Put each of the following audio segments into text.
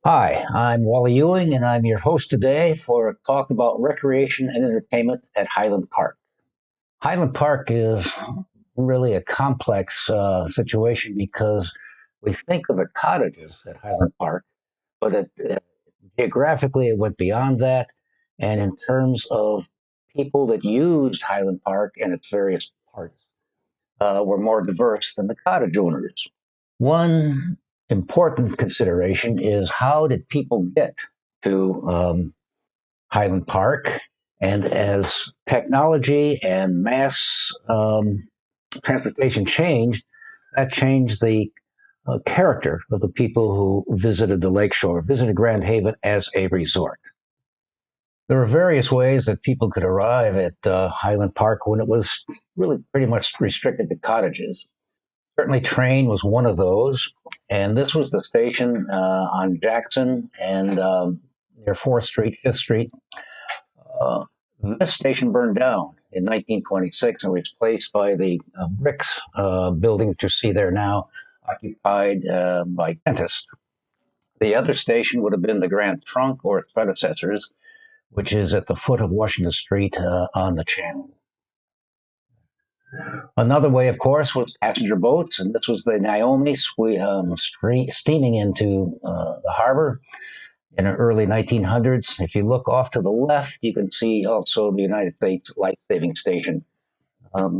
Hi, I'm Wally Ewing, and I'm your host today for a talk about recreation and entertainment at Highland Park. Highland Park is really a complex situation because we think of the cottages at Highland Park, but geographically it went beyond that, and in terms of people that used Highland Park and its various parts, were more diverse than the cottage owners. One important consideration is how did people get to Highland Park? And as technology and mass transportation changed, that changed the character of the people who visited the lakeshore, visited Grand Haven as a resort. There were various ways that people could arrive at Highland Park when it was really pretty much restricted to cottages. Certainly, train was one of those, and this was the station on Jackson and near 4th Street, 5th Street. Uh, this station burned down in 1926 and was replaced by the bricks building that you see there now, occupied by dentists. The other station would have been the Grand Trunk or its predecessors, which is at the foot of Washington Street on the channel. Another way, of course, was passenger boats, and this was the Naomi steaming into the harbor in the early 1900s. If you look off to the left, you can see also the United States Life-Saving Station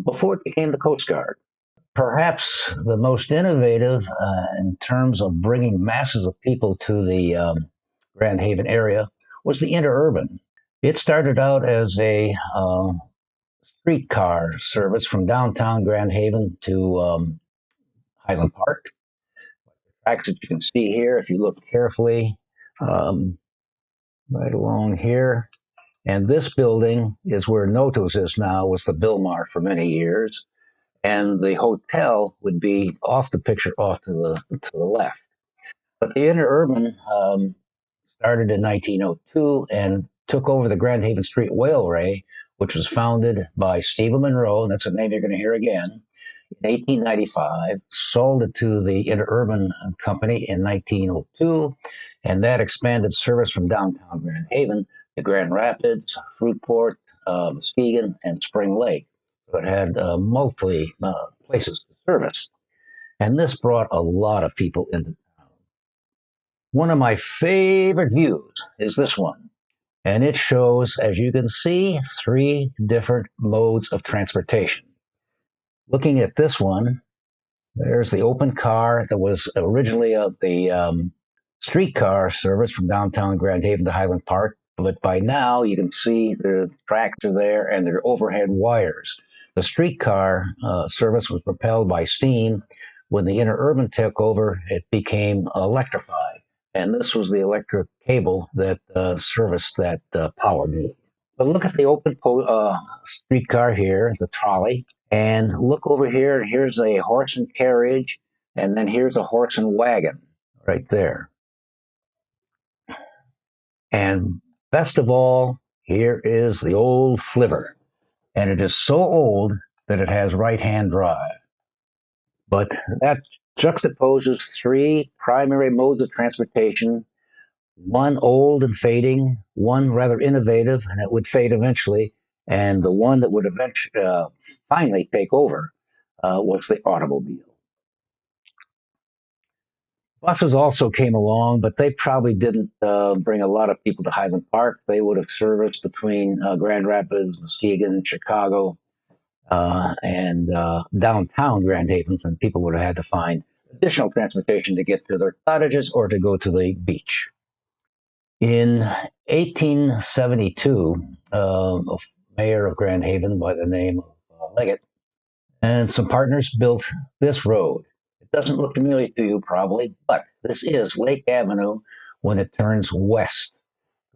before it became the Coast Guard. Perhaps the most innovative in terms of bringing masses of people to the Grand Haven area was the Interurban. It started out as a streetcar service from downtown Grand Haven to Highland Park. Tracks that you can see here, if you look carefully, right along here. And this building is where Notos is now, was the Bilmar for many years. And the hotel would be off the picture, off to the left. But the Interurban started in 1902 and took over the Grand Haven Street Railway, which was founded by Stephen Monroe, and that's a name you're going to hear again, in 1895, sold it to the Interurban Company in 1902, and that expanded service from downtown Grand Haven to Grand Rapids, Fruitport, Muskegon, and Spring Lake. So it had multi places to service. And this brought a lot of people into town. One of my favorite views is this one. And it shows, as you can see, 3 different modes of transportation. Looking at this one, there's the open car that was originally the streetcar service from downtown Grand Haven to Highland Park. But by now, you can see the tracks are there and there are overhead wires. The streetcar service was propelled by steam. When the Interurban took over, it became electrified. And this was the electric cable that serviced that power need. But look at the open streetcar here, the trolley, and look over here. Here's a horse and carriage, and then here's a horse and wagon right there. And best of all, here is the old flivver, and it is so old that it has right-hand drive. But that juxtaposes 3 primary modes of transportation, one old and fading, one rather innovative, and it would fade eventually, and the one that would eventually finally take over was the automobile. Buses also came along, but they probably didn't bring a lot of people to Highland Park. They would have serviced between Grand Rapids, Muskegon, Chicago, and downtown Grand Haven, and people would have had to find additional transportation to get to their cottages or to go to the beach. In 1872, a mayor of Grand Haven by the name of Leggett and some partners built this road. It doesn't look familiar to you probably, but this is Lake Avenue when it turns west,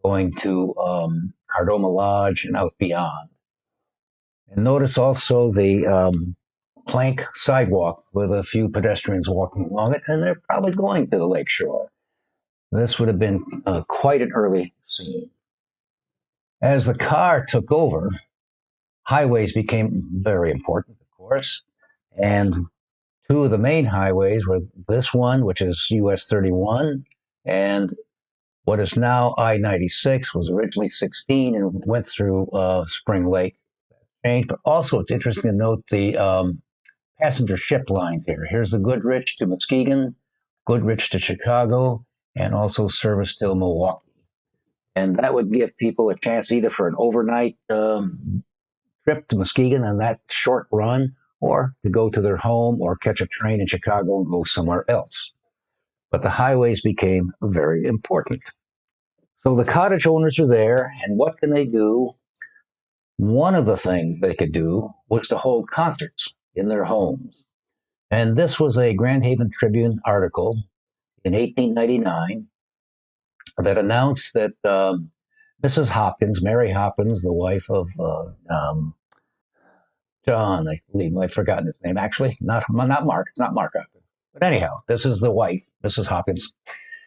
going to Cardoma Lodge and out beyond. And notice also the plank sidewalk with a few pedestrians walking along it, and they're probably going to the lakeshore. This would have been quite an early scene. As the car took over, highways became very important, of course, and 2 of the main highways were this one, which is US 31, and What is now I-96 was originally 16 and went through Spring Lake. But also, it's interesting to note the passenger ship lines here. Here's the Goodrich to Muskegon, Goodrich to Chicago, and also service till Milwaukee. And that would give people a chance either for an overnight trip to Muskegon and that short run, or to go to their home or catch a train in Chicago and go somewhere else. But the highways became very important. So the cottage owners are there, and what can they do? One of the things they could do was to hold concerts in their homes. And this was a Grand Haven Tribune article in 1899 that announced that Mrs. Hopkins, Mary Hopkins, the wife of John, I believe, I've forgotten his name actually, not Mark, it's not Mark Hopkins. But anyhow, this is the wife, Mrs. Hopkins,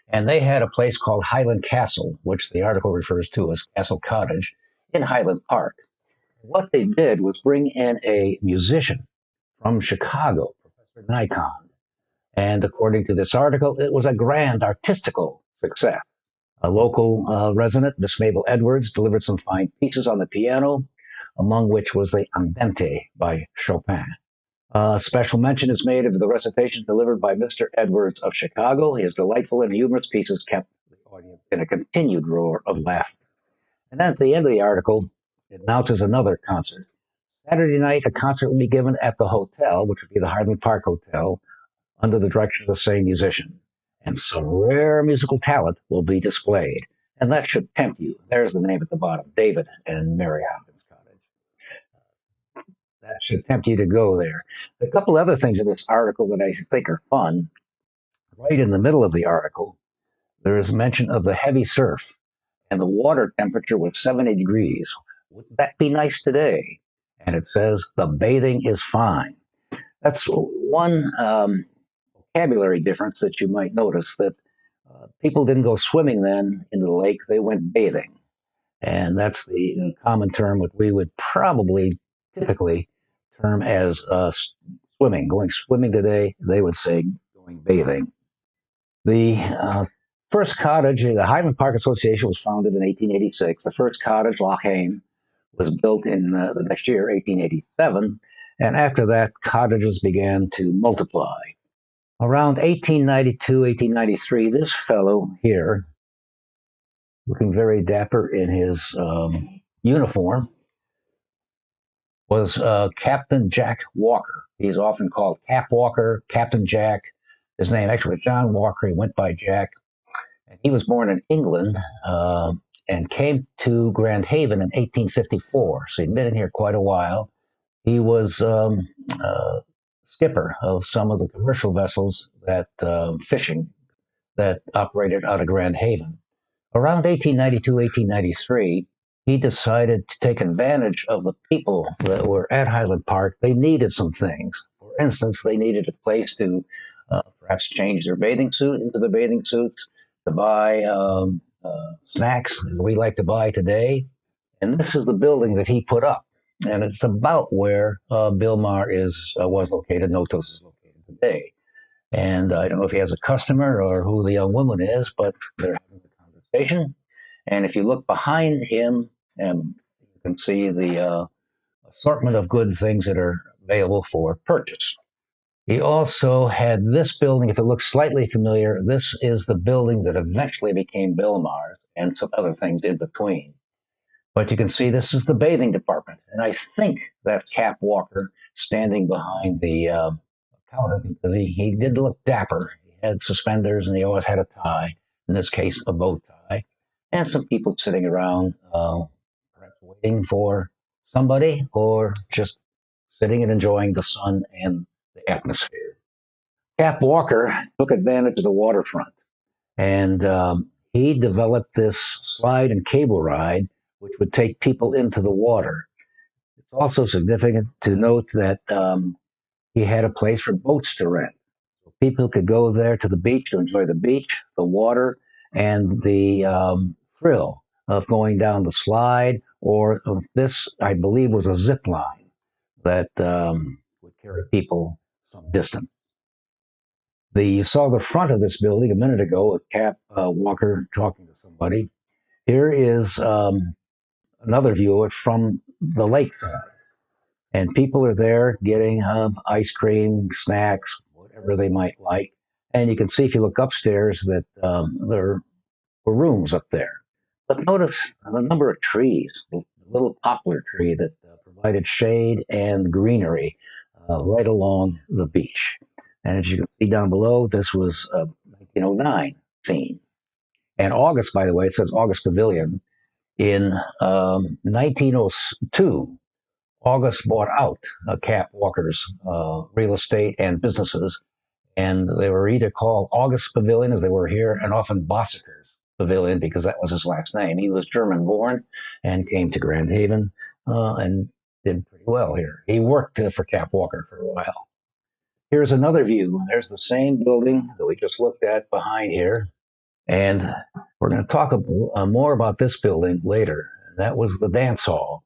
and they had a place called Highland Castle, which the article refers to as Castle Cottage, in Highland Park. What they did was bring in a musician from Chicago, Professor Nikon. And according to this article, it was a grand artistical success. A local resident, Miss Mabel Edwards, delivered some fine pieces on the piano, among which was the Andante by Chopin. Special mention is made of the recitation delivered by Mr. Edwards of Chicago. His delightful and humorous pieces kept the audience in a continued roar of laughter. And then at the end of the article, it announces another concert. Saturday night, a concert will be given at the hotel, which would be the Highland Park Hotel, under the direction of the same musician. And some rare musical talent will be displayed. And that should tempt you. There's the name at the bottom, David and Mary Hopkins Cottage. That should tempt you to go there. A couple other things in this article that I think are fun. Right in the middle of the article, there is mention of the heavy surf, and the water temperature was 70 degrees. Wouldn't that be nice today? And it says, the bathing is fine. That's one vocabulary difference that you might notice, that people didn't go swimming then into the lake, they went bathing. And that's the common term what we would probably typically term as swimming. Going swimming today, they would say going bathing. The first cottage, the Highland Park Association was founded in 1886. The first cottage, Loch Hain, was built in the next year, 1887. And after that, cottages began to multiply. Around 1892, 1893, this fellow here, looking very dapper in his uniform, was Captain Jack Walker. He's often called Cap Walker, Captain Jack. His name actually was John Walker. He went by Jack. And he was born in England and came to Grand Haven in 1854. So he'd been in here quite a while. He was skipper of some of the commercial vessels that fishing that operated out of Grand Haven. Around 1892, 1893, he decided to take advantage of the people that were at Highland Park. They needed some things. For instance, they needed a place to perhaps change their bathing suit into the bathing suits, to buy snacks we like to buy today. And this is the building that he put up. And it's about where Bilmar was located, Notos is located today. And I don't know if he has a customer or who the young woman is, but they're having a conversation. And if you look behind him, you can see the assortment of good things that are available for purchase. He also had this building, if it looks slightly familiar, this is the building that eventually became Bilmar's and some other things in between. But you can see this is the bathing department. And I think that's Cap Walker standing behind the counter, because he did look dapper. He had suspenders and he always had a tie, in this case, a bow tie, and some people sitting around, perhaps waiting for somebody or just sitting and enjoying the sun and the atmosphere. Cap Walker took advantage of the waterfront, and he developed this slide and cable ride which would take people into the water. It's also significant to note that he had a place for boats to rent. People could go there to the beach to enjoy the beach, the water, and the thrill of going down the slide, or this, I believe, was a zip line that would carry people some distance. You saw the front of this building a minute ago with Cap Walker talking to somebody everybody. Here is another view of it from the lakeside. And people are there getting ice cream, snacks, whatever they might like. And you can see if you look upstairs that there were rooms up there. But notice the number of trees, the little poplar tree that provided shade and greenery right along the beach. And as you can see down below, this was a 1909 scene. And August, by the way, it says August Pavilion. In 1902, August bought out Cap Walker's real estate and businesses, and they were either called August Pavilion, as they were here, and often Bossiker's Pavilion, because that was his last name. He was German born and came to Grand Haven and did pretty well here. He worked for Cap Walker for a while. Here's another view. There's the same building that we just looked at behind here. And we're going to talk more about this building later. That was the dance hall.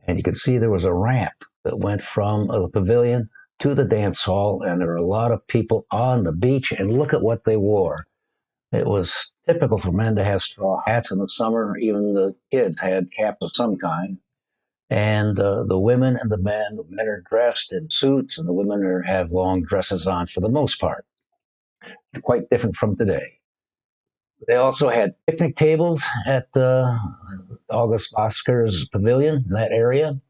And you can see there was a ramp that went from the pavilion to the dance hall. And there were a lot of people on the beach. And look at what they wore. It was typical for men to have straw hats in the summer. Even the kids had caps of some kind. And the women and the men are dressed in suits, and the women have long dresses on for the most part. Quite different from today. They also had picnic tables at August Oscar's Pavilion in that area.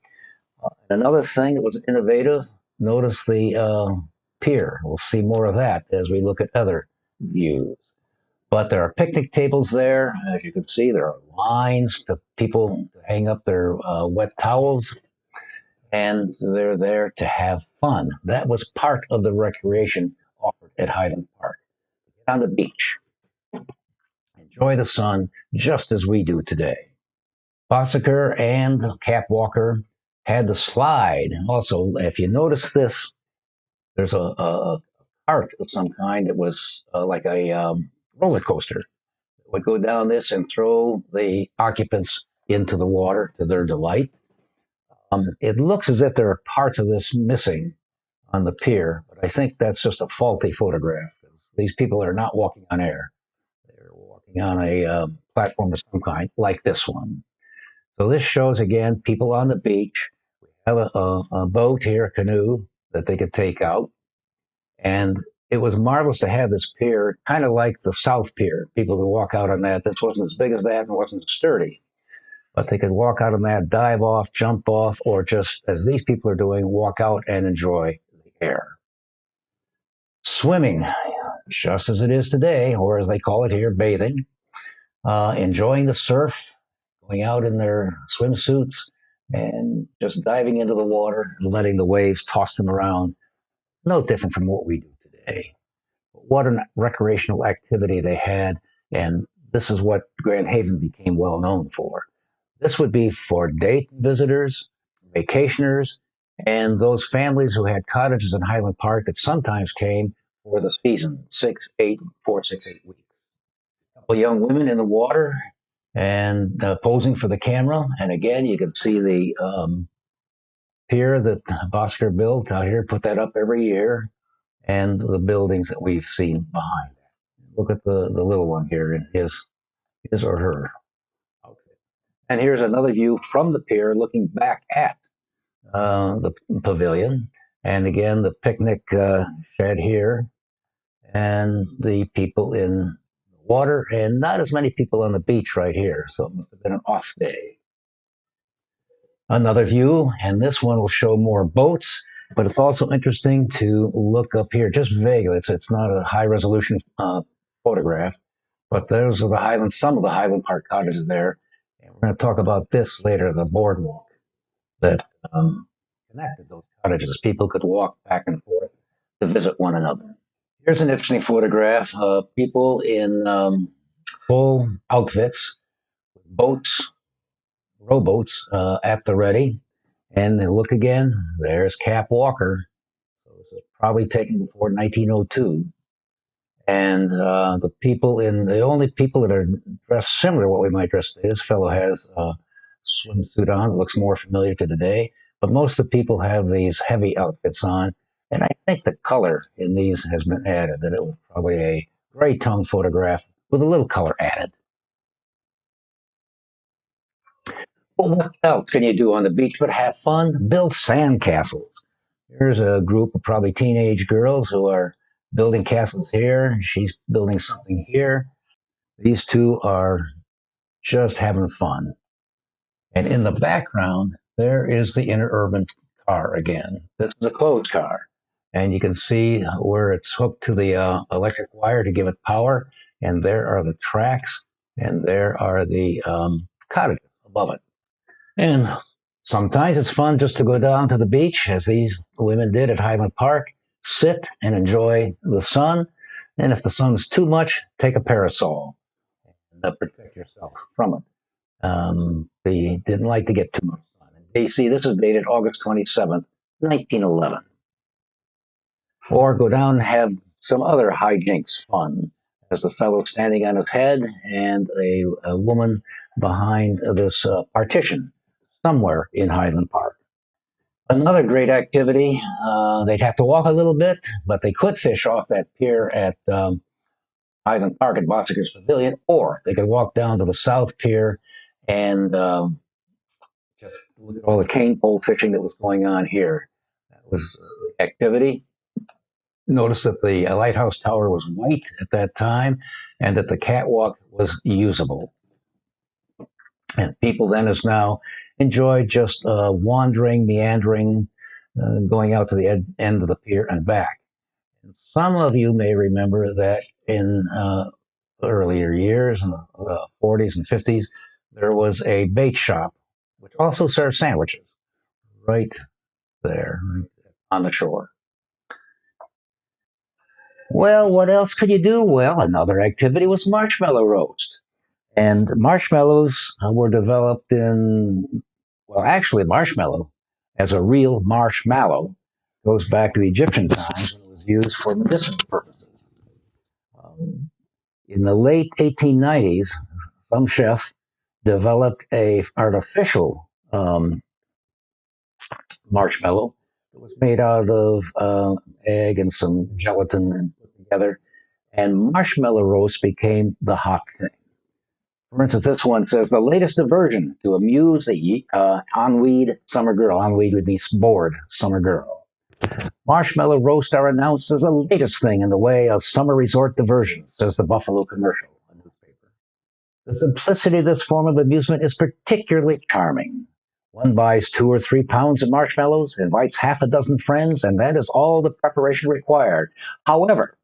Another thing that was innovative, notice the pier. We'll see more of that as we look at other views. But there are picnic tables there. As you can see, there are lines to people to hang up their wet towels, and they're there to have fun. That was part of the recreation offered at Highland Park. On the beach. Enjoy the sun just as we do today. Bossiker and Cap Walker had the slide. Also, if you notice this, there's a cart of some kind that was like a roller coaster. It would go down this and throw the occupants into the water to their delight. It looks as if there are parts of this missing on the pier, but I think that's just a faulty photograph. These people are not walking on air. They're walking on a platform of some kind, like this one. So this shows, again, people on the beach. We have a boat here, a canoe, that they could take out. And it was marvelous to have this pier, kind of like the South Pier. People could walk out on that. This wasn't as big as that and wasn't as sturdy. But they could walk out on that, dive off, jump off, or just, as these people are doing, walk out and enjoy the air. Swimming, just as it is today, or as they call it here, bathing. Enjoying the surf, going out in their swimsuits and just diving into the water and letting the waves toss them around. No different from what we do today. What a recreational activity they had, and this is what Grand Haven became well known for. This would be for day visitors, vacationers, and those families who had cottages in Highland Park that sometimes came for the season, 6, 8 weeks. A couple young women in the water and posing for the camera. And again, you can see the pier that Bosker built out here, put that up every year, and the buildings that we've seen behind. Look at the little one here in his or her outfit. And here's another view from the pier looking back at the pavilion. And again, the picnic shed here, and the people in water, and not as many people on the beach right here. So it must have been an off day. Another view, and this one will show more boats, but it's also interesting to look up here, just vaguely. It's not a high resolution photograph, but those are some of the Highland Park cottages there. And we're going to talk about this later, the boardwalk that connected those cottages. People could walk back and forth to visit one another. Here's an interesting photograph of people in full outfits, boats, rowboats at the ready. And look again, there's Cap Walker. So this is probably taken before 1902. And the only people that are dressed similar to what we might dress today, this fellow has a swimsuit on that looks more familiar to today. But most of the people have these heavy outfits on. And I think the color in these has been added, that it was probably a gray tone photograph with a little color added. Well, what else can you do on the beach but have fun? Build sandcastles. Here's a group of probably teenage girls who are building castles here. She's building something here. These two are just having fun. And in the background, there is the Interurban car again. This is a closed car. And you can see where it's hooked to the electric wire to give it power. And there are the tracks, and there are the cottages above it. And sometimes it's fun just to go down to the beach, as these women did at Highland Park, sit and enjoy the sun. And if the sun's too much, take a parasol and protect yourself from it. They didn't like to get too much sun. In BC, this is dated August 27th, 1911. Or go down and have some other hijinks fun. There's the fellow standing on his head and a woman behind this partition somewhere in Highland Park. Another great activity, they'd have to walk a little bit, but they could fish off that pier at Highland Park at Bossiger's Pavilion, or they could walk down to the South Pier and just look at all the cane pole fishing that was going on here. That was activity. Notice that the lighthouse tower was white at that time and that the catwalk was usable. And people then, as now, enjoy just wandering, meandering, going out to the end of the pier and back. And some of you may remember that in earlier years, in the 40s and 50s, there was a bait shop, which also served sandwiches right there on the shore. Well, what else could you do? Well, another activity was marshmallow roast. And marshmallows were developed in, well, actually, marshmallow as a real marshmallow goes back to Egyptian times when it was used for medicinal purposes. In the late 1890s, some chef developed a artificial marshmallow that was made out of egg and some gelatin and put together. And marshmallow roast became the hot thing. For instance, this one says the latest diversion to amuse the ennuied summer girl. Ennuied would be bored summer girl. Marshmallow roast are announced as the latest thing in the way of summer resort diversion, says the Buffalo Commercial, a newspaper. The simplicity of this form of amusement is particularly charming. One buys 2 or 3 pounds of marshmallows, invites half a dozen friends, and that is all the preparation required. However,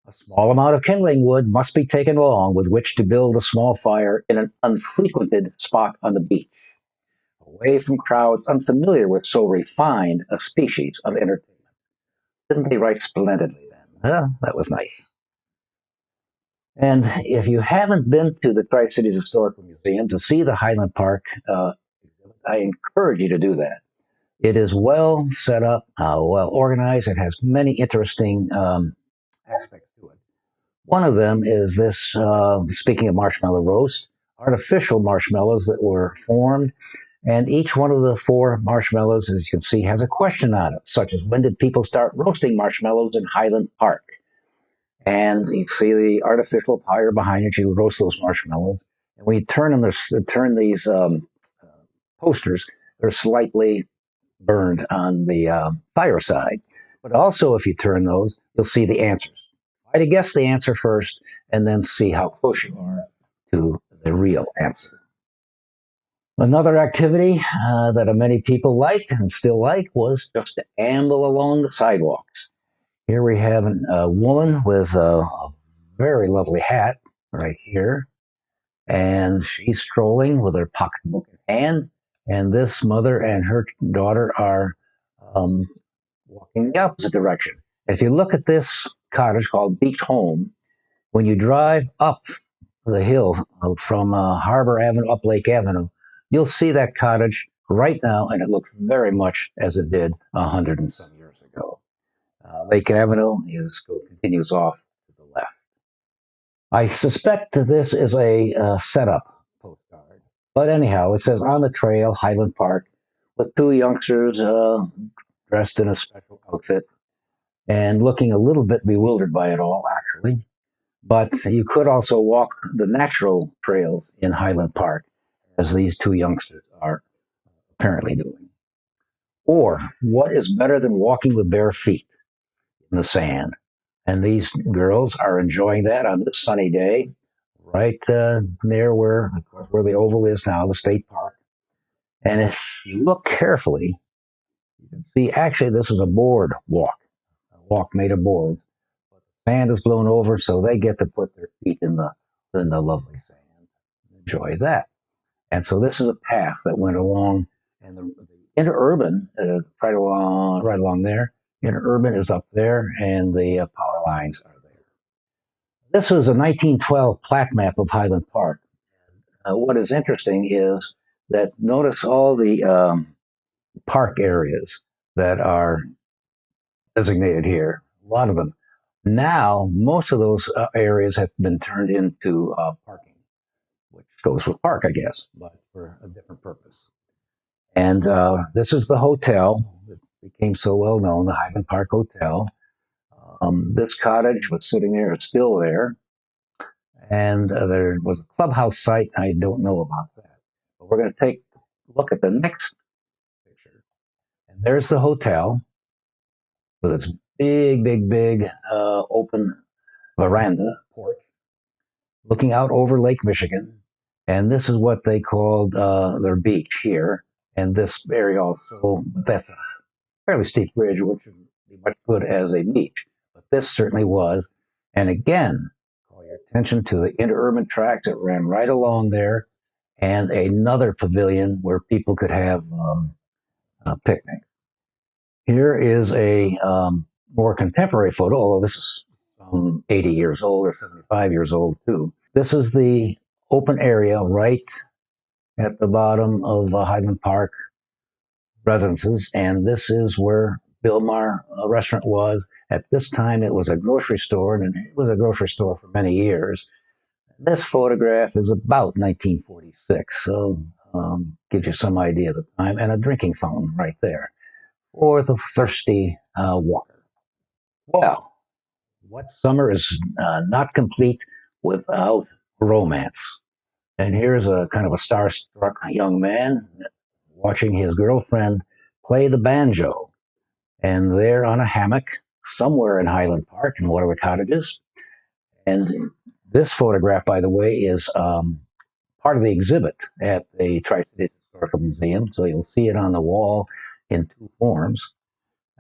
a small amount of kindling wood must be taken along with which to build a small fire in an unfrequented spot on the beach, away from crowds unfamiliar with so refined a species of entertainment. Didn't they write splendidly then? That was nice. And if you haven't been to the Tri-Cities Historical Museum to see the Highland Park, I encourage you to do that. It is well set up, well organized. It has many interesting aspects to it. One of them is this, speaking of marshmallow roast, artificial marshmallows that were formed. And each one of the 4 marshmallows, as you can see, has a question on it, such as when did people start roasting marshmallows in Highland Park? And you see the artificial fire behind it. You roast those marshmallows. And when you turn them, turn these posters, they're slightly burned on the fire side. But also, if you turn those, you'll see the answers. Try to guess the answer first, and then see how close you are to the real answer. Another activity that many people liked and still like was just to amble along the sidewalks. Here we have a woman with a very lovely hat right here, and she's strolling with her pocketbook in hand, and this mother and her daughter are walking the opposite direction. If you look at this cottage called Beach Home, when you drive up the hill from Harbor Avenue up Lake Avenue, you'll see that cottage right now, and it looks very much as it did 100 and some years ago. Lake Avenue continues off to the left. I suspect that this is a setup postcard. But anyhow, it says on the trail, Highland Park, with 2 youngsters dressed in a special outfit and looking a little bit bewildered by it all, actually. But you could also walk the natural trails in Highland Park. as these two youngsters are apparently doing. Or what is better than walking with bare feet in the sand? And these girls are enjoying that on this sunny day, right near where, of course, where the oval is now, the state park. And if you look carefully, you can see actually this is a board walk, a walk made of boards. Sand is blown over, so they get to put their feet in the lovely sand. Enjoy that. And so this is a path that went along, and the interurban right along there. Interurban is up there, and the power lines are there. This was a 1912 plat map of Highland Park. What is interesting is that notice all the park areas that are designated here. A lot of them. Now, most of those areas have been turned into parking, which goes with park, I guess, but for a different purpose. And this is the hotel that became so well known, the Highland Park Hotel. This cottage was sitting there, it's still there. And there was a clubhouse site. I don't know about that. But we're going to take a look at the next picture. And there's the hotel with its big open veranda porch looking out over Lake Michigan. And this is what they called their beach here. And this area also, that's a fairly steep ridge, which would be much good as a beach. But this certainly was. And again, call your attention to the interurban tracks that ran right along there, and another pavilion where people could have a picnic. Here is a more contemporary photo, although this is 80 years old or 75 years old too. This is the open area right at the bottom of Highland Park residences, and this is where Bilmar restaurant was. At this time, it was a grocery store, and it was a grocery store for many years. This photograph is about 1946, so gives you some idea of the time, and a drinking fountain right there for the thirsty walker. Well, what summer is not complete without romance? And here's a kind of a starstruck young man watching his girlfriend play the banjo. And they're on a hammock somewhere in Highland Park in one of the cottages. And this photograph, by the way, is part of the exhibit at the Tri-Cities Historical Museum. So you'll see it on the wall in two forms.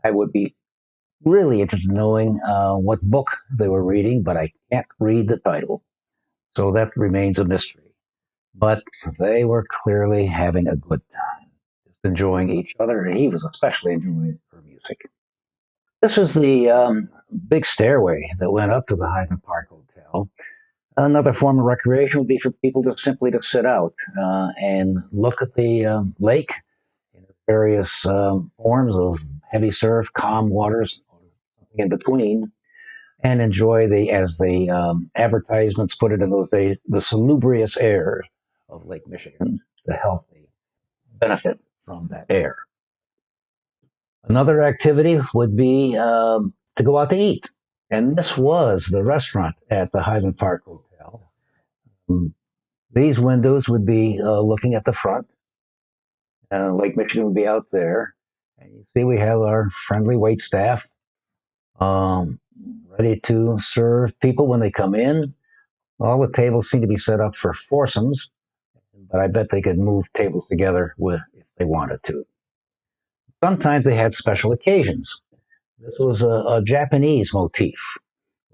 I would be really interested in knowing what book they were reading, but I can't read the title. So that remains a mystery. But they were clearly having a good time, just enjoying each other, and he was especially enjoying her music. This is the big stairway that went up to the Highland Park Hotel. Another form of recreation would be for people to simply to sit out and look at the lake in various forms of heavy surf, calm waters, something in between, and enjoy as the advertisements put it in those days, the salubrious air of Lake Michigan, the healthy benefit from that air. Another activity would be to go out to eat. And this was the restaurant at the Highland Park Hotel. These windows would be looking at the front. Lake Michigan would be out there. And you see we have our friendly wait staff ready to serve people when they come in. All the tables seem to be set up for foursomes, but I bet they could move tables together if they wanted to. Sometimes they had special occasions. This was a Japanese motif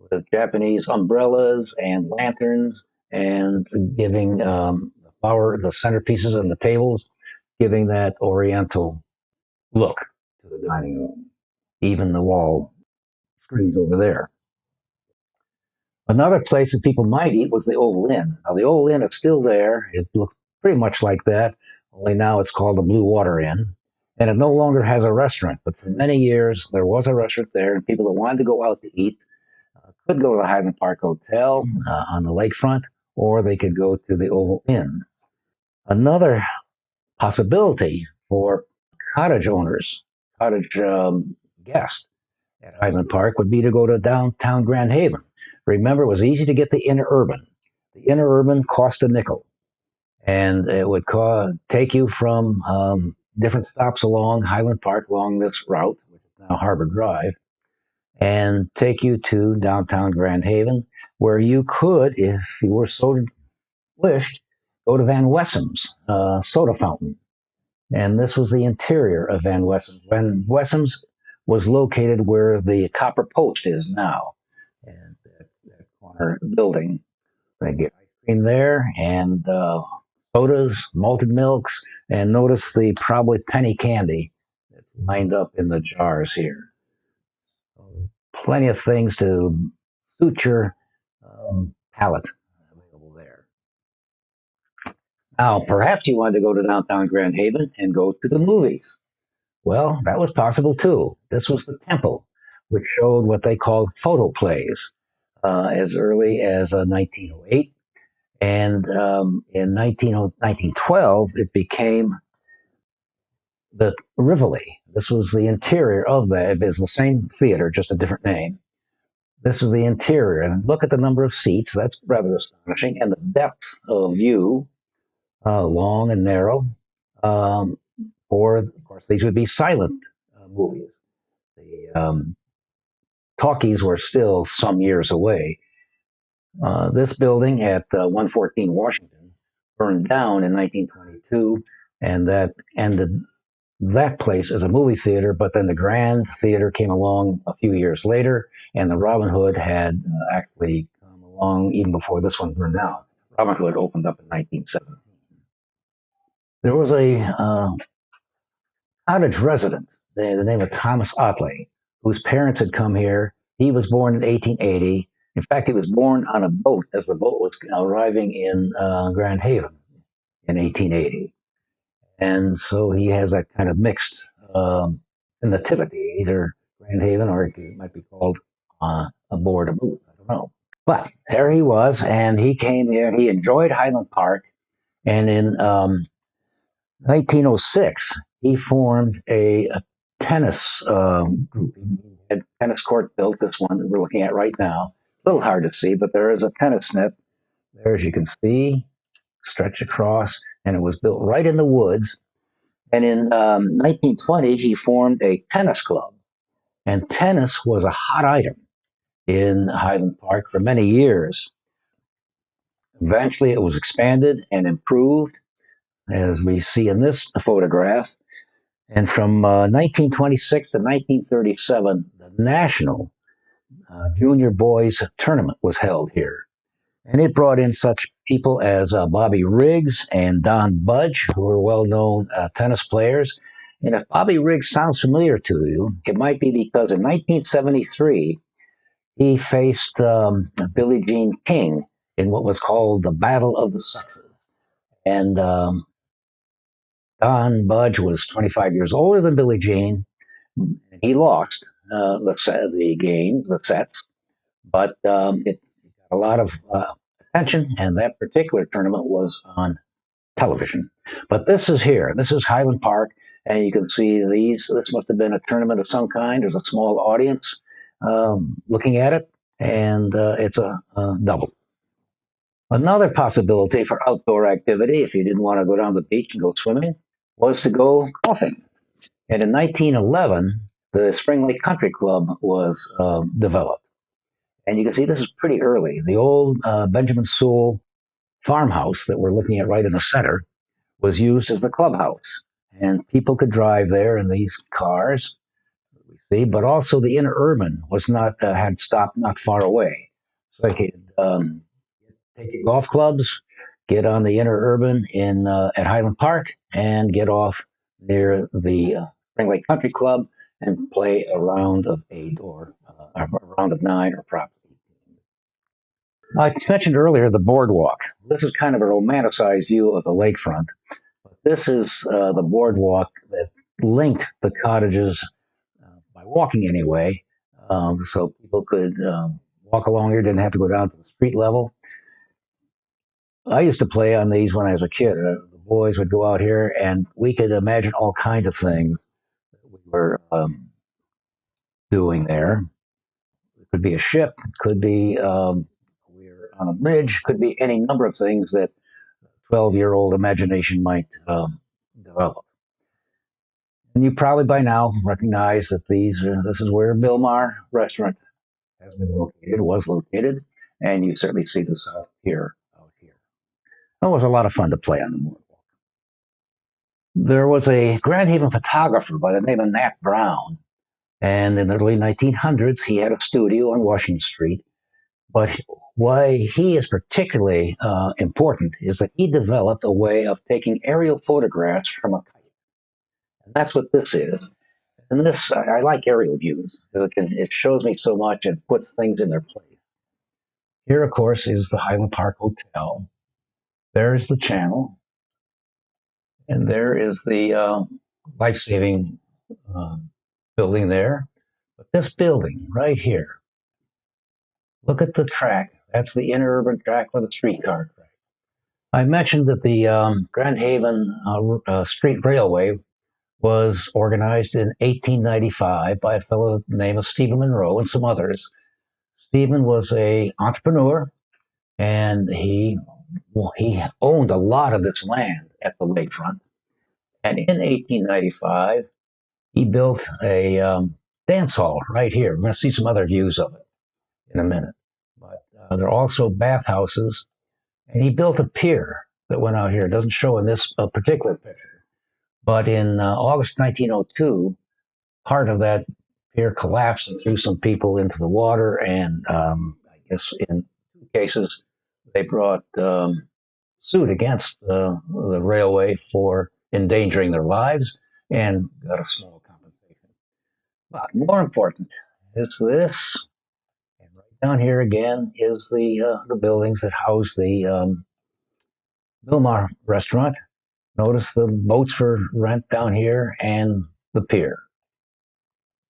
with Japanese umbrellas and lanterns and giving the centerpieces and the tables, giving that oriental look to the dining room, even the wall screens over there. Another place that people might eat was the Oval Inn. Now, the Oval Inn is still there. It looks pretty much like that, only now it's called the Blue Water Inn. And it no longer has a restaurant, but for many years there was a restaurant there, and people that wanted to go out to eat could go to the Highland Park Hotel on the lakefront, or they could go to the Oval Inn. Another possibility for cottage owners, cottage guests at Highland Park would be to go to downtown Grand Haven. Remember, it was easy to get the Interurban. The Interurban cost a nickel. And it would take you from different stops along Highland Park along this route, which is now Harbor Drive, and take you to downtown Grand Haven, where you could, if you were so wished, go to Van Wessom's soda fountain. And this was the interior of Van Wessom's. Van Wessom's was located where the Copper Post is now, and that corner building. They get ice cream there and sodas, malted milks, and notice the probably penny candy that's lined up in the jars here. Plenty of things to suit your palate available there. Now, perhaps you wanted to go to downtown Grand Haven and go to the movies. Well, that was possible too. This was the Temple, which showed what they called photoplays as early as 1908. And in 1912, it became the Rivoli. This was the interior of that. It was the same theater, just a different name. This is the interior. And look at the number of seats. That's rather astonishing. And the depth of view, long and narrow. Or, of course, these would be silent movies. The talkies were still some years away. This building at 114 Washington burned down in 1922, and that ended that place as a movie theater. But then the Grand Theater came along a few years later, and the Robin Hood had actually come along even before this one burned down. Robin Hood opened up in 1917. There was a cottage resident, the name of Thomas Otley, whose parents had come here. He was born in 1880. In fact, he was born on a boat as the boat was arriving in Grand Haven in 1880. And so he has that kind of mixed nativity, either Grand Haven or it might be called aboard a boat. I don't know. But there he was, and he came here. He enjoyed Highland Park. And in 1906, he formed a tennis group. He had a tennis court built, this one that we're looking at right now. A little hard to see, but there is a tennis net there, as you can see, stretched across, and it was built right in the woods. And in 1920, he formed a tennis club. And tennis was a hot item in Highland Park for many years. Eventually, it was expanded and improved, as we see in this photograph. And from 1926 to 1937, the National Junior Boys Tournament was held here. And it brought in such people as Bobby Riggs and Don Budge, who were well-known tennis players. And if Bobby Riggs sounds familiar to you, it might be because in 1973, he faced Billie Jean King in what was called the Battle of the Sexes. And Don Budge was 25 years older than Billie Jean. He lost the sets, but it got a lot of attention, and that particular tournament was on television. But this is here. This is Highland Park, and you can see these. This must have been a tournament of some kind. There's a small audience looking at it, and it's a double. Another possibility for outdoor activity, if you didn't want to go down the beach and go swimming, was to go golfing. And in 1911, the Spring Lake Country Club was developed. And you can see this is pretty early. The old Benjamin Sewell farmhouse that we're looking at right in the center was used as the clubhouse. And people could drive there in these cars, we see, but also the Interurban was not had stopped not far away. So they could take your golf clubs, get on the Interurban at Highland Park, and get off near the Spring Lake Country Club and play a round of 8 or a round of 9 or probably. I mentioned earlier the boardwalk. This is kind of a romanticized view of the lakefront. This is the boardwalk that linked the cottages by walking anyway, so people could walk along here, didn't have to go down to the street level. I used to play on these when I was a kid. The boys would go out here, and we could imagine all kinds of things that we were doing there. It could be a ship, it could be we're on a bridge, could be any number of things that 12-year-old imagination might develop. And you probably by now recognize that this is where Bilmar restaurant has been located, was located, and you certainly see the South Pier out here. It was a lot of fun to play on the boardwalk. There was a Grand Haven photographer by the name of Nat Brown, and in the early 1900s, he had a studio on Washington Street. But why he is particularly important is that he developed a way of taking aerial photographs from a kite. And that's what this is. And this, I like aerial views because it shows me so much and puts things in their place. Here, of course, is the Highland Park Hotel. There's the channel. And there is the life-saving building there. But this building right here, look at the track. That's the interurban track or the streetcar track. I mentioned that the Grand Haven Street Railway was organized in 1895 by a fellow named Stephen Monroe and some others. Stephen was an entrepreneur, and he owned a lot of this land at the lakefront. And in 1895, he built a dance hall right here. We're going to see some other views of it in a minute. But there are also bathhouses, and he built a pier that went out here. It doesn't show in this particular picture. But in August 1902, part of that pier collapsed and threw some people into the water. And I guess in 2 cases, they brought suit against the railway for endangering their lives and got a small compensation. But more important is this. And right down here again is the buildings that house the Bilmar restaurant. Notice the boats for rent down here and the pier.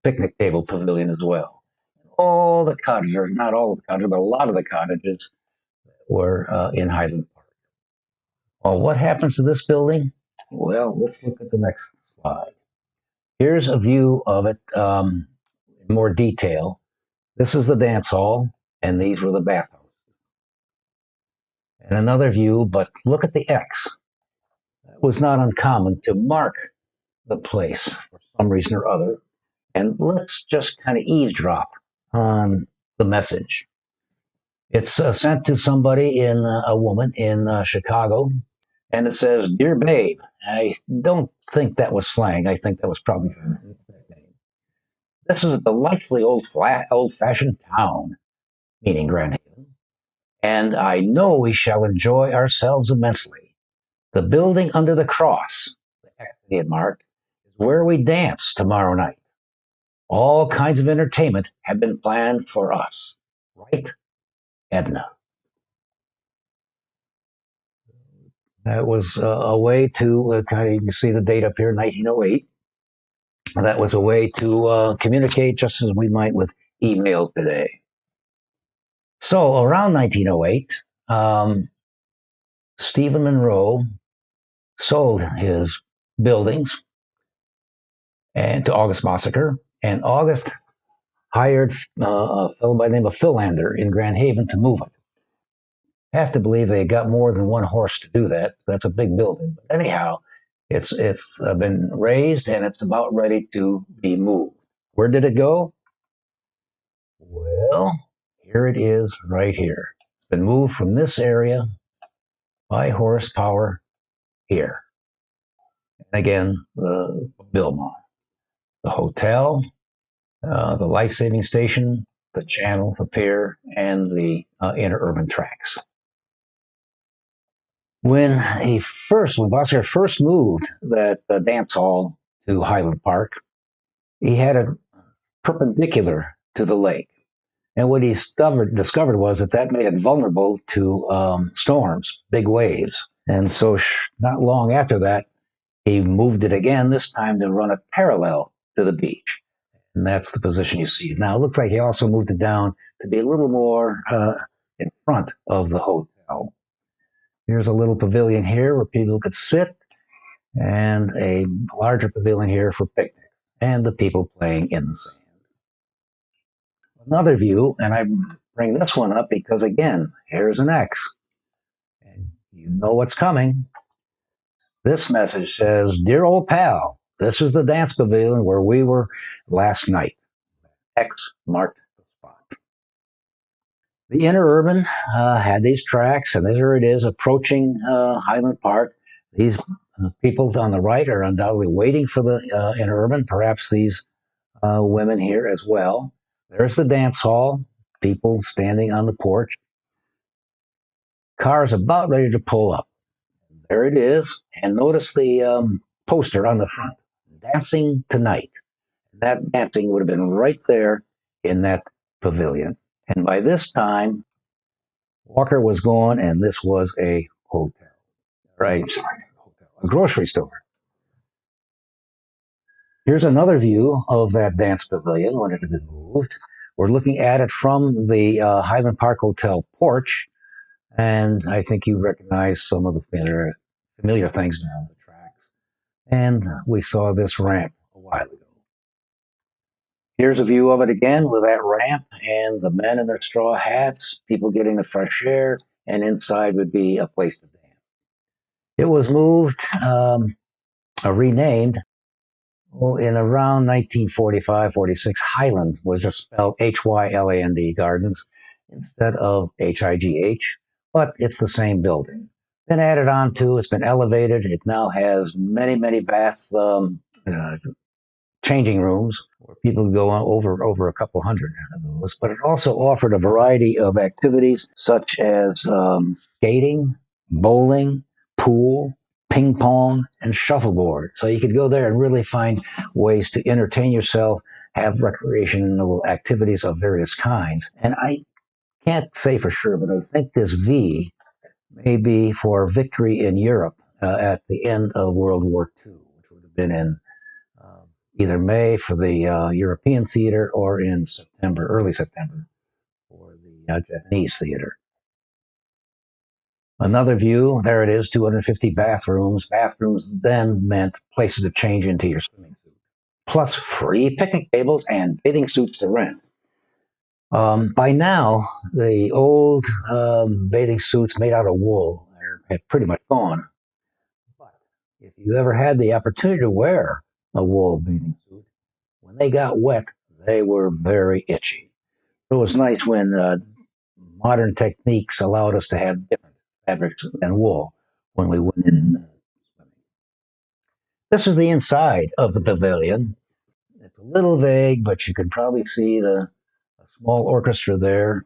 Picnic table pavilion as well. All the cottages, or not all of the cottages, but a lot of the cottages were in Highland Park. Well, what happens to this building? Well, let's look at the next slide. Here's a view of it in more detail. This is the dance hall, and these were the bathhouses. And another view, but look at the X. That was not uncommon to mark the place for some reason or other. And let's just kind of eavesdrop on the message. It's sent to somebody a woman in Chicago, and it says, "Dear babe." I don't think that was slang. I think that was probably her nickname. "This is a delightfully old-fashioned town," meaning Grand Haven, "and I know we shall enjoy ourselves immensely. The building under the cross," the X he had marked, "is where we dance tomorrow night. All kinds of entertainment have been planned for us. Right, Edna?" That was a way to you can see the date up here, 1908. That was a way to communicate just as we might with email today. So around 1908, Stephen Monroe sold his buildings and to August Massacre, and August hired a fellow by the name of Philander in Grand Haven to move it. I have to believe they got more than one horse to do that. That's a big building. But anyhow, it's been raised and it's about ready to be moved. Where did it go? Well, here it is right here. It's been moved from this area by horsepower here. And again, the Bilmar, the hotel, the life-saving station, the channel, the pier, and the interurban tracks. When Bossier first moved that dance hall to Highland Park, he had it perpendicular to the lake. And what he discovered was that made it vulnerable to storms, big waves. And so not long after that, he moved it again, this time to run it parallel to the beach. And that's the position you see. Now, it looks like he also moved it down to be a little more in front of the hotel. Here's a little pavilion here where people could sit, and a larger pavilion here for picnics and the people playing in the sand. Another view, and I bring this one up because, again, here's an X. And you know what's coming. This message says, "Dear old pal, this is the dance pavilion where we were last night." X marked the spot. The Interurban had these tracks, and there it is approaching Highland Park. These people on the right are undoubtedly waiting for the Interurban, perhaps these women here as well. There's the dance hall, people standing on the porch. Car's about ready to pull up. There it is. And notice the poster on the front, "Dancing Tonight." That dancing would have been right there in that pavilion. And by this time, Walker was gone, and this was a hotel. Right, sorry, a grocery store. Here's another view of that dance pavilion when it had been moved. We're looking at it from the Highland Park Hotel porch, and I think you recognize some of the familiar things now, the tracks. And we saw this ramp a while ago. Here's a view of it again with that ramp and the men in their straw hats, people getting the fresh air, and inside would be a place to dance. It was moved, renamed. Well, in around 1945-46, Highland was just spelled Hyland Gardens instead of High, but it's the same building. Been added on to, it's been elevated. It now has many, many bath changing rooms where people can go over a couple hundred of those. But it also offered a variety of activities such as skating, bowling, pool, ping pong, and shuffleboard. So you could go there and really find ways to entertain yourself, have recreational activities of various kinds. And I can't say for sure, but I think this V may be for victory in Europe at the end of World War II, which would have been in either May for the European theater or in September, early September, for the Japanese theater. Another view, there it is, 250 bathrooms. Bathrooms then meant places to change into your swimming suit, plus free picnic tables and bathing suits to rent. By now, the old bathing suits made out of wool had pretty much gone. But if you ever had the opportunity to wear a wool bathing suit, when they got wet, they were very itchy. It was nice when modern techniques allowed us to have different fabrics than wool when we went in. This is the inside of the pavilion. It's a little vague, but you can probably see a small orchestra there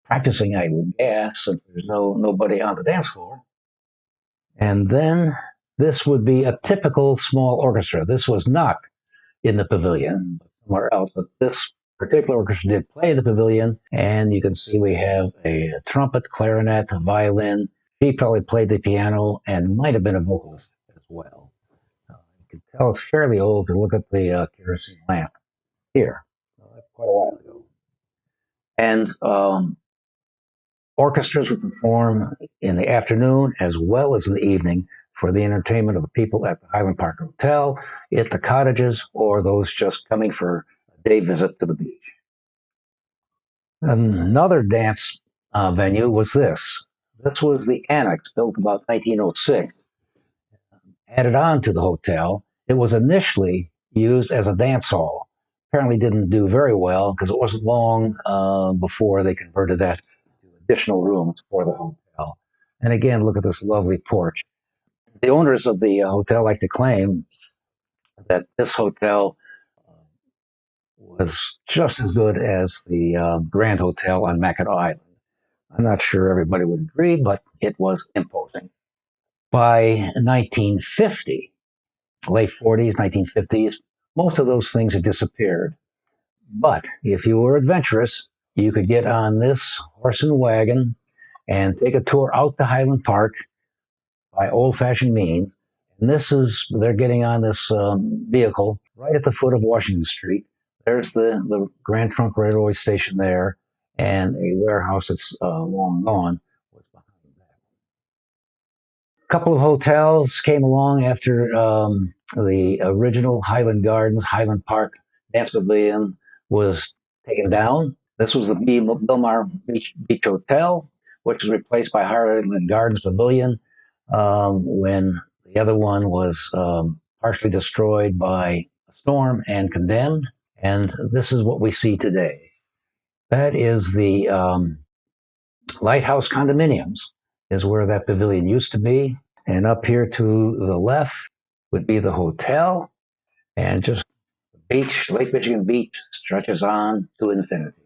practicing, I would guess, since there's nobody on the dance floor. And then this would be a typical small orchestra. This was not in the pavilion, but somewhere else. But this particular orchestra did play the pavilion, and you can see we have a trumpet, clarinet, a violin. She probably played the piano and might have been a vocalist as well. You can tell it's fairly old to look at the kerosene lamp here. That's quite a while ago. And orchestras would perform in the afternoon as well as in the evening for the entertainment of the people at the Highland Park Hotel, at the cottages, or those just coming for a day visit to the beach. Another dance venue was this. This was the annex, built about 1906, added on to the hotel. It was initially used as a dance hall. Apparently didn't do very well because it wasn't long before they converted that to additional rooms for the hotel. And again, look at this lovely porch. The owners of the hotel like to claim that this hotel was just as good as the Grand Hotel on Mackinac Island. I'm not sure everybody would agree, but it was imposing. By 1950, late 40s, 1950s, most of those things had disappeared. But if you were adventurous, you could get on this horse and wagon and take a tour out to Highland Park by old-fashioned means. And they're getting on this vehicle right at the foot of Washington Street. There's the Grand Trunk Railway Station there, and a warehouse that's long gone was behind that. A couple of hotels came along after the original Highland Gardens, Highland Park Dance Pavilion was taken down. This was the Bilmar Beach Hotel. which was replaced by Highland Gardens Pavilion when the other one was partially destroyed by a storm and condemned. And this is what we see today. That is the Lighthouse Condominiums, is where that pavilion used to be. And up here to the left would be the hotel, and just the beach, Lake Michigan Beach, stretches on to infinity.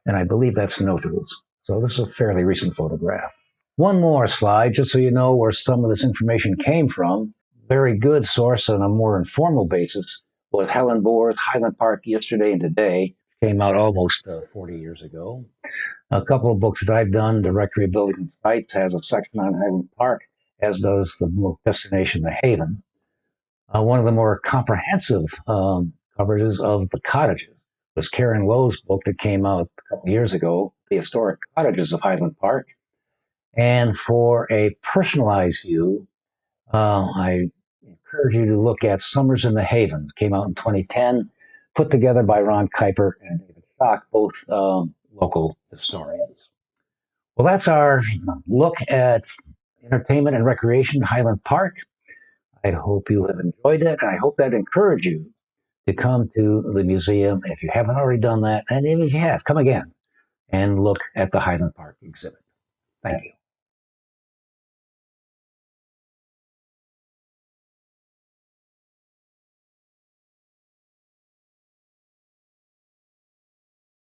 And I believe that's Notables. So this is a fairly recent photograph. One more slide, just so you know where some of this information came from. Very good source on a more informal basis was Helen Bohr's Highland Park Yesterday and Today. Came out almost 40 years ago. A couple of books that I've done, Directory of Building Sites, has a section on Highland Park, as does the destination, The Haven. One of the more comprehensive coverages of the cottages was Karen Lowe's book that came out a couple of years ago, The Historic Cottages of Highland Park. And for a personalized view, I encourage you to look at Summers in the Haven. It came out in 2010, put together by Ron Kuiper and David Schock, both local historians. Well, that's our look at entertainment and recreation in Highland Park. I hope you have enjoyed it, and I hope that encouraged you to come to the museum if you haven't already done that. And even if you have, come again and look at the Highland Park exhibit. Thank you.